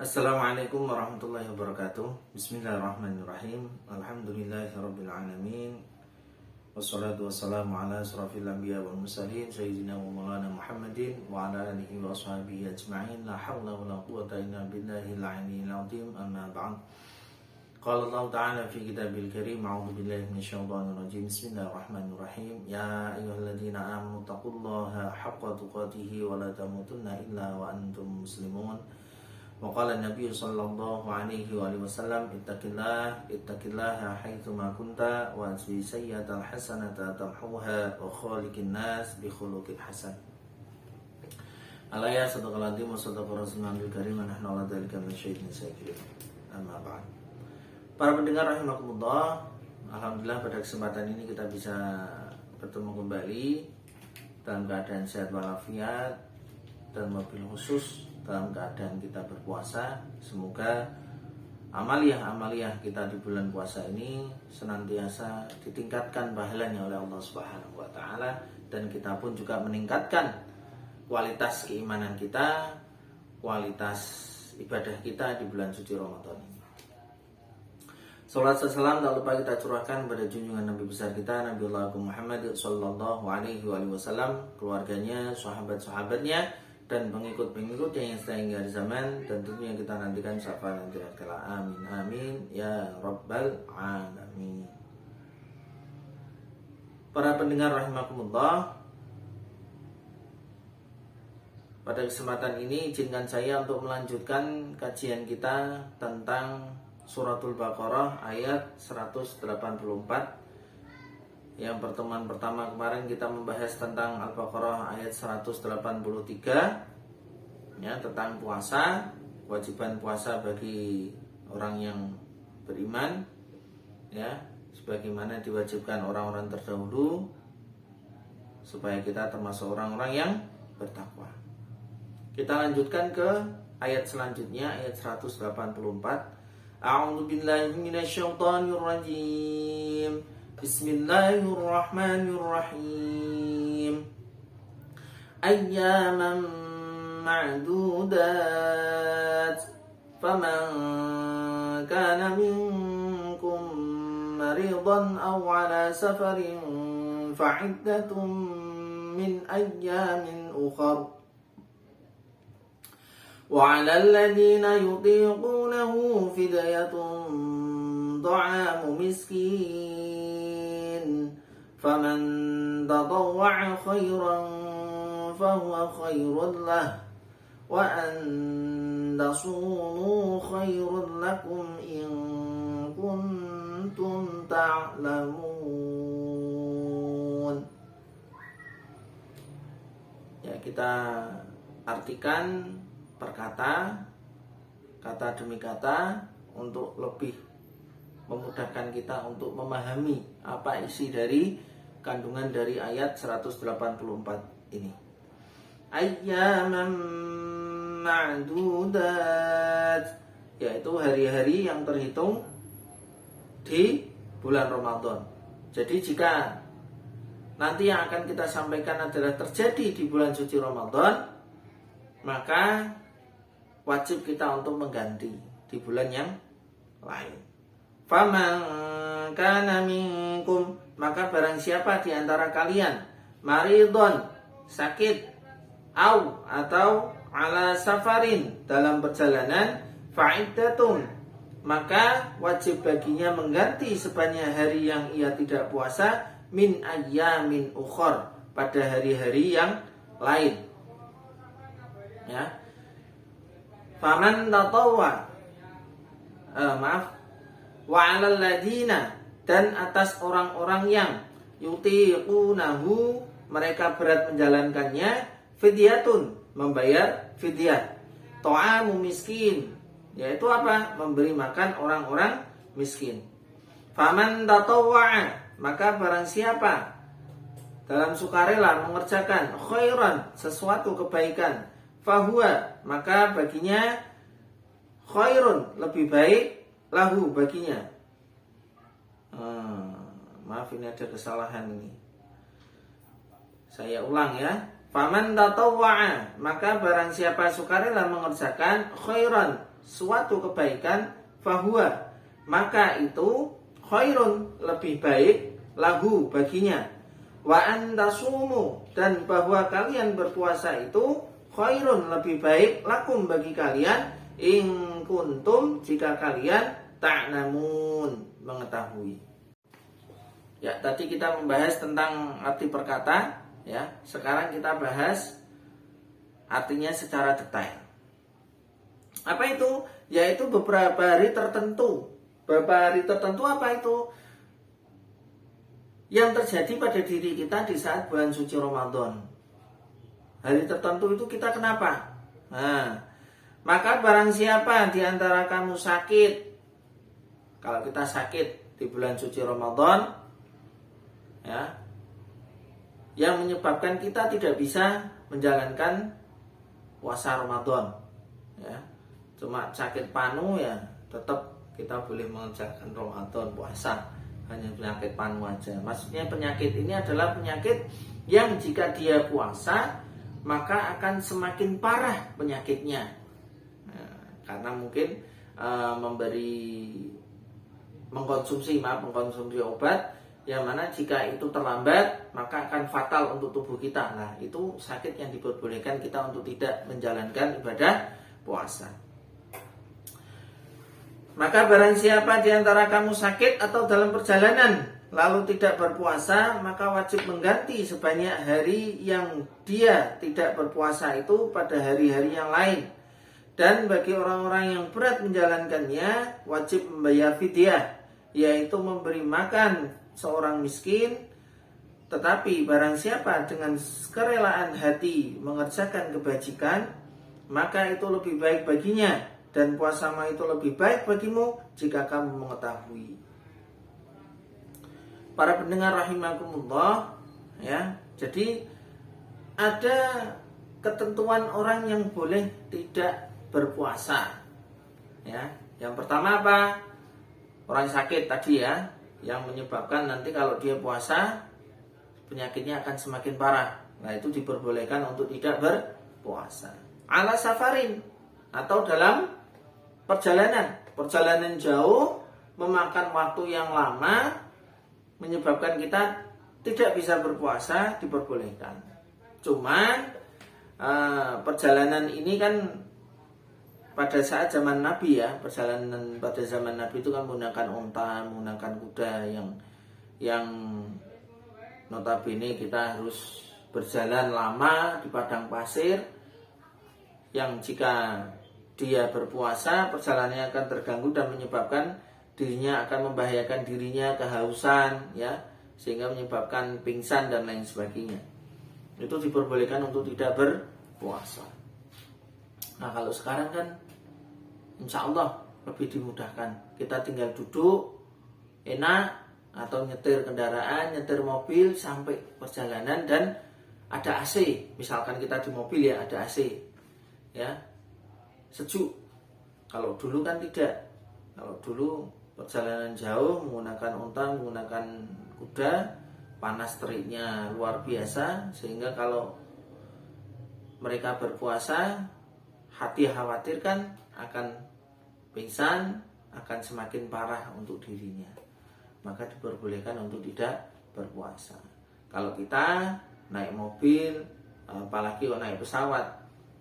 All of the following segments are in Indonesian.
Assalamualaikum warahmatullahi wabarakatuh. Bismillahirrahmanirrahim. Alhamdulillahirabbil alamin. Wassalatu wassalamu ala asrafil anbiya wal mursalin sayyidina wa maulana Muhammadin wa ala alihi wa ashabihi ajma'in. La haula wala quwwata illa billahil aliyyil azim. Amma ba'd. Qala Allah Ta'ala fi kitabil karim, a'udzu billahi minasyaitonir rajim. Bismillahirrahmanirrahim. Ya ayyuhalladzina amanu taqullaha haqqa tuqatih wa la tamutunna illa wa antum muslimun. Waqala Nabi sallallahu alaihi wasallam, ittaqillaha haitsuma kunta wa atbi sayyi'atal hasanata tamhuha wa khaliqin nas bi khuluqin hasan. Alaya sadaqal azim wa sadaqar rasulul karim wa nahnu ala dzalika minasyaitonir rajim. Amma ba'd. Para pendengar rahimakumullah, alhamdulillah pada kesempatan ini kita bisa bertemu kembali dalam keadaan sehat walafiat dan mobil khusus dalam keadaan kita berpuasa. Semoga amaliyah kita di bulan puasa ini senantiasa ditingkatkan pahalanya oleh Allah Subhanahu wa taala, dan kita pun juga meningkatkan kualitas keimanan kita, kualitas ibadah kita di bulan suci Ramadan ini. Salat dan salam tak lupa kita curahkan pada junjungan Nabi besar kita, Nabiullah Muhammad sallallahu alaihi wasallam, keluarganya, sahabat-sahabatnya, dan pengikut-pengikutnya yang sehingga di zaman, dan tentunya kita nantikan syafaat nanti kala. Amin amin ya rabbal alamin. Para pendengar rahimakumullah, pada kesempatan ini izinkan saya untuk melanjutkan kajian kita tentang Suratul Baqarah ayat 184. Yang pertemuan pertama kemarin kita membahas tentang Al-Baqarah ayat 183, ya, tentang puasa, kewajiban puasa bagi orang yang beriman, ya, sebagaimana diwajibkan orang-orang terdahulu, supaya kita termasuk orang-orang yang bertakwa. Kita lanjutkan ke ayat selanjutnya, ayat 184. A'udzu billahi minasyaitonir rajim. Bismillahirrahmanirrahim. Ayyaman ma'dudat. Faman kana minkum maridan aw ala safarin fa'iddatun min ayyamin ukhra. وعلى الذين يطيقونه فدية طعام مسكين فمن تطوع خيرا فهو خير له وأن تصوموا خير لكم إن كنتم تعلمون. Ya, kita artikan perkata, kata demi kata, untuk lebih memudahkan kita untuk memahami apa isi dari kandungan dari ayat 184 ini. Ayyaman ma'dudat, yaitu hari-hari yang terhitung di bulan Ramadan. Jadi jika nanti yang akan kita sampaikan adalah terjadi di bulan suci Ramadan, maka wajib kita untuk mengganti di bulan yang lain. Faman kana minkum, maka barang siapa di antara kalian maridon, sakit, atau ala safarin, dalam perjalanan, fa'iddatun, maka wajib baginya mengganti sebanyak hari yang ia tidak puasa, min ayyamin ukhor, pada hari-hari yang lain. Ya, faman tatawwa, wa 'alal ladina, dan atas orang-orang yang yutiqunahu, mereka berat menjalankannya, fidyatun, membayar fidyah, ta'amu miskin, yaitu apa? Memberi makan orang-orang miskin. Faman tatawwa, maka barang siapa dalam sukarela mengerjakan khairan, sesuatu kebaikan, fahuwa, maka baginya khairun, lebih baik, lahu, baginya. Maaf, ini ada kesalahan ini. Saya ulang ya. Faman tatawwa'a, maka barang siapa sukarela mengerjakan khairan, suatu kebaikan, fahuwa, maka itu khairun, lebih baik, lahu, baginya. Wa antasumu, dan bahwa kalian berpuasa itu khairun, lebih baik, lakum, bagi kalian, in kuntum, jika kalian ta'lamun, mengetahui. Ya, tadi kita membahas tentang arti perkata, ya. Sekarang kita bahas artinya secara detail. Apa itu? Yaitu beberapa hari tertentu. Beberapa hari tertentu apa itu? Yang terjadi pada diri kita di saat bulan suci Ramadan. Hari tertentu itu kita kenapa? Nah, maka barang siapa di antara kamu sakit, kalau kita sakit di bulan suci Ramadan, ya, yang menyebabkan kita tidak bisa menjalankan puasa Ramadan, ya, cuma sakit panu, ya tetap kita boleh mengerjakan Ramadan, puasa, hanya penyakit panu aja. Maksudnya penyakit ini adalah penyakit yang jika dia puasa maka akan semakin parah penyakitnya, nah, karena mungkin mengkonsumsi obat yang mana jika itu terlambat maka akan fatal untuk tubuh kita. Nah, itu sakit yang diperbolehkan kita untuk tidak menjalankan ibadah puasa. Maka barang siapa di antara kamu sakit atau dalam perjalanan lalu tidak berpuasa, maka wajib mengganti sebanyak hari yang dia tidak berpuasa itu pada hari-hari yang lain. Dan bagi orang-orang yang berat menjalankannya, wajib membayar fidyah, yaitu memberi makan seorang miskin. Tetapi barang siapa dengan kerelaan hati mengerjakan kebajikan, maka itu lebih baik baginya, dan puasamu itu lebih baik bagimu jika kamu mengetahui. Para pendengar rahimakumullah, ya. Jadi ada ketentuan orang yang boleh tidak berpuasa. Ya, yang pertama apa? Orang sakit tadi, ya, yang menyebabkan nanti kalau dia puasa penyakitnya akan semakin parah. Nah, itu diperbolehkan untuk tidak berpuasa. Ala safarin, atau dalam perjalanan jauh, memakan waktu yang lama, menyebabkan kita tidak bisa berpuasa, diperbolehkan. Cuman perjalanan ini kan pada saat zaman Nabi, ya, perjalanan pada zaman Nabi itu kan menggunakan unta, menggunakan kuda yang notabene kita harus berjalan lama di padang pasir, yang jika dia berpuasa perjalanannya akan terganggu dan menyebabkan dirinya akan membahayakan dirinya, kehausan, ya, sehingga menyebabkan pingsan dan lain sebagainya. Itu diperbolehkan untuk tidak berpuasa. Nah, kalau sekarang kan insya Allah lebih dimudahkan. Kita tinggal duduk enak, atau nyetir kendaraan, nyetir mobil sampai perjalanan dan ada AC. Misalkan kita di mobil, ya, ada AC, ya, sejuk. Kalau dulu kan tidak. Kalau dulu perjalanan jauh menggunakan unta, menggunakan kuda, panas teriknya luar biasa, sehingga kalau mereka berpuasa, hati khawatir kan akan pingsan, akan semakin parah untuk dirinya. Maka diperbolehkan untuk tidak berpuasa. Kalau kita naik mobil, apalagi kalau naik pesawat,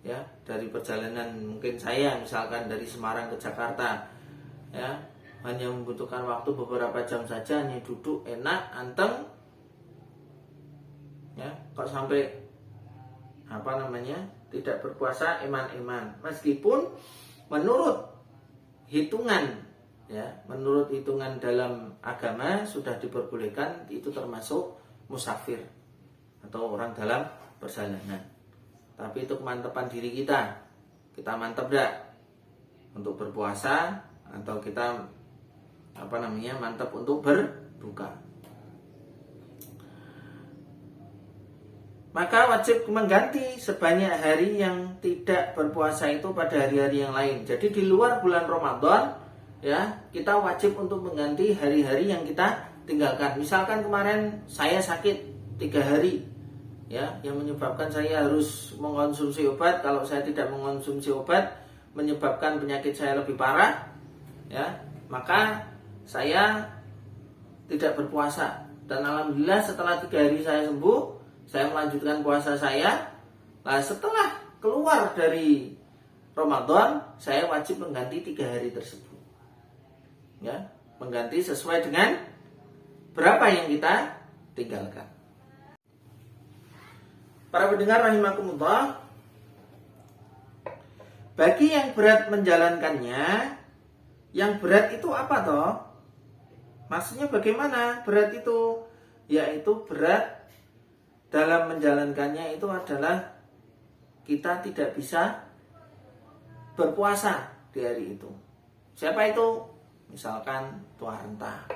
ya, dari perjalanan mungkin saya misalkan dari Semarang ke Jakarta, ya, hanya membutuhkan waktu beberapa jam saja, hanya duduk enak, anteng, ya, kok sampai tidak berpuasa, eman-eman. Meskipun menurut hitungan, ya, menurut hitungan dalam agama sudah diperbolehkan, itu termasuk musafir atau orang dalam perjalanan. Tapi itu kemantapan diri kita mantap enggak untuk berpuasa, atau kita mantap untuk berbuka. Maka wajib mengganti sebanyak hari yang tidak berpuasa itu pada hari-hari yang lain. Jadi di luar bulan Ramadan, ya, kita wajib untuk mengganti hari-hari yang kita tinggalkan. Misalkan kemarin saya sakit 3 hari, ya, yang menyebabkan saya harus mengkonsumsi obat. Kalau saya tidak mengkonsumsi obat, menyebabkan penyakit saya lebih parah, ya, maka saya tidak berpuasa. Dan alhamdulillah setelah 3 hari saya sembuh, saya melanjutkan puasa saya. Nah, setelah keluar dari Ramadan, saya wajib mengganti 3 hari tersebut, ya, mengganti sesuai dengan berapa yang kita tinggalkan. Para pendengar rahimakumullah, bagi yang berat menjalankannya, yang berat itu apa toh? Maksudnya bagaimana berat itu? Yaitu berat dalam menjalankannya itu adalah kita tidak bisa berpuasa di hari itu. Siapa itu? Misalkan tua renta,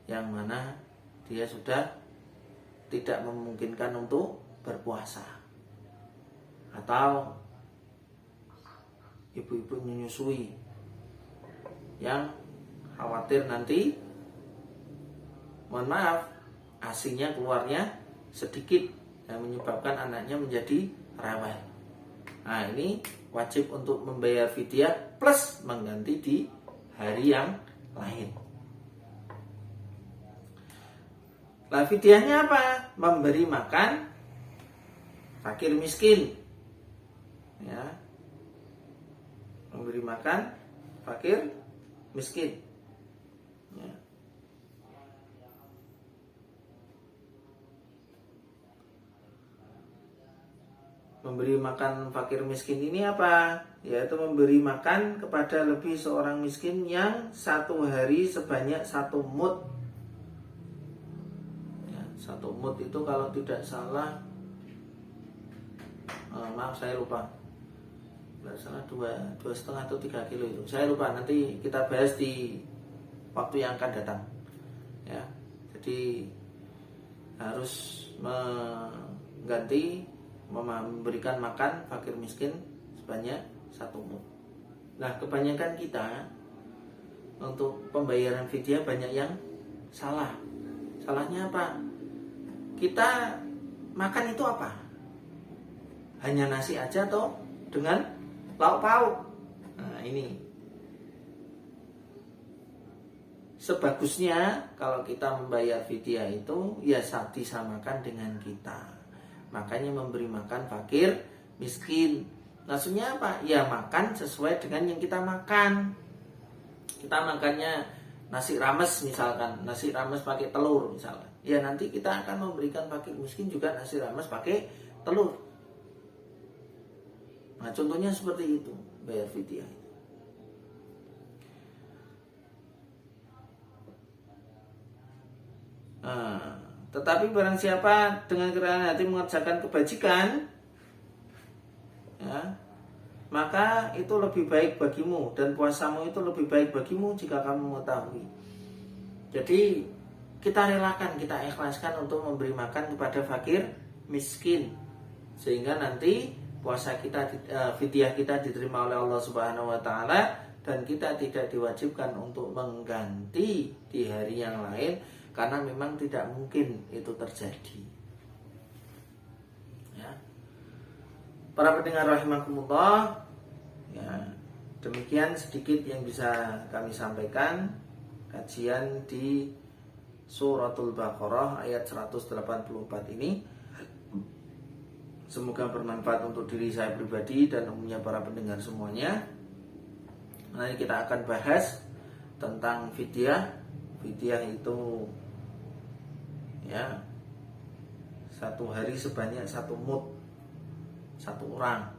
yang mana dia sudah tidak memungkinkan untuk berpuasa, atau ibu-ibu menyusui yang khawatir nanti, mohon maaf, asinya keluarnya sedikit yang menyebabkan anaknya menjadi rewel. Nah, ini wajib untuk membayar fidyah plus mengganti di hari yang lain. Nah, fidyahnya apa? Memberi makan fakir miskin, ya, memberi makan fakir miskin, ya. Memberi makan fakir miskin ini apa? Yaitu memberi makan kepada lebih seorang miskin yang 1 hari sebanyak 1 mud. Ya, 1 mud itu kalau tidak salah, maaf saya lupa, tidak salah 2,5 atau 3 kilo itu. Saya lupa, nanti kita bahas di waktu yang akan datang. Ya, jadi harus mengganti, memberikan makan fakir miskin sebanyak 1 mud. Nah, kebanyakan kita untuk pembayaran fidyah banyak yang salah. Salahnya apa? Kita makan itu apa? Hanya nasi aja atau dengan lauk pauk? Nah, ini sebagusnya kalau kita membayar fidyah itu ya disamakan dengan kita. Makanya memberi makan fakir miskin. Maksudnya apa? Ya makan sesuai dengan yang kita makan. Kita makannya nasi rames misalkan, nasi rames pakai telur misalkan. Ya nanti kita akan memberikan fakir miskin juga nasi rames pakai telur. Nah, contohnya seperti itu, bayar fidyah. Nah, tetapi barang siapa dengan kerendahan hati mengerjakan kebajikan, ya, maka itu lebih baik bagimu, dan puasamu itu lebih baik bagimu jika kamu mengetahui. Jadi kita relakan, kita ikhlaskan untuk memberi makan kepada fakir miskin, sehingga nanti puasa kita, fidyah kita diterima oleh Allah Subhanahu wa taala, dan kita tidak diwajibkan untuk mengganti di hari yang lain karena memang tidak mungkin itu terjadi. Ya. Para pendengar rahimakumullah, ya, demikian sedikit yang bisa kami sampaikan kajian di Suratul Baqarah ayat 184 ini. Semoga bermanfaat untuk diri saya pribadi dan umumnya para pendengar semuanya. Nanti kita akan bahas tentang fidyah. Fidyah itu, ya, 1 hari sebanyak 1 mud, 1 orang.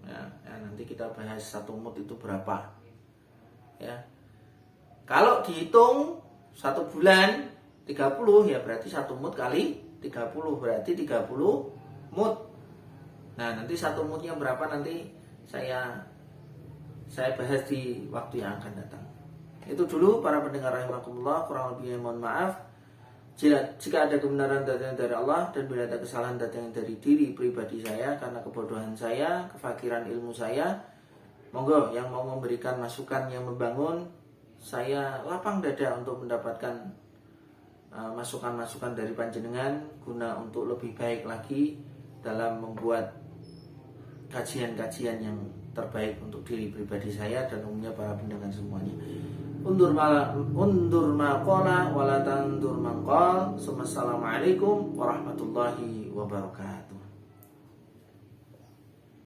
Ya, nanti kita bahas 1 mud itu berapa. Ya, kalau dihitung 1 bulan 30, ya berarti 1 mud kali 30 berarti 30 mud. Nah, nanti 1 mudnya berapa nanti saya bahas di waktu yang akan datang. Itu dulu para pendengar rahimakumullah, kurang lebihnya mohon maaf. Jika ada kebenaran datang dari Allah, dan bila ada kesalahan datang dari diri pribadi saya karena kebodohan saya, kefakiran ilmu saya, monggo yang mau memberikan masukan yang membangun, saya lapang dada untuk mendapatkan masukan-masukan dari panjenengan guna untuk lebih baik lagi dalam membuat kajian-kajian yang terbaik untuk diri pribadi saya dan umumnya para pendengar semuanya. Undur maqala wala tandur maqal. Assalamualaikum warahmatullahi wabarakatuh.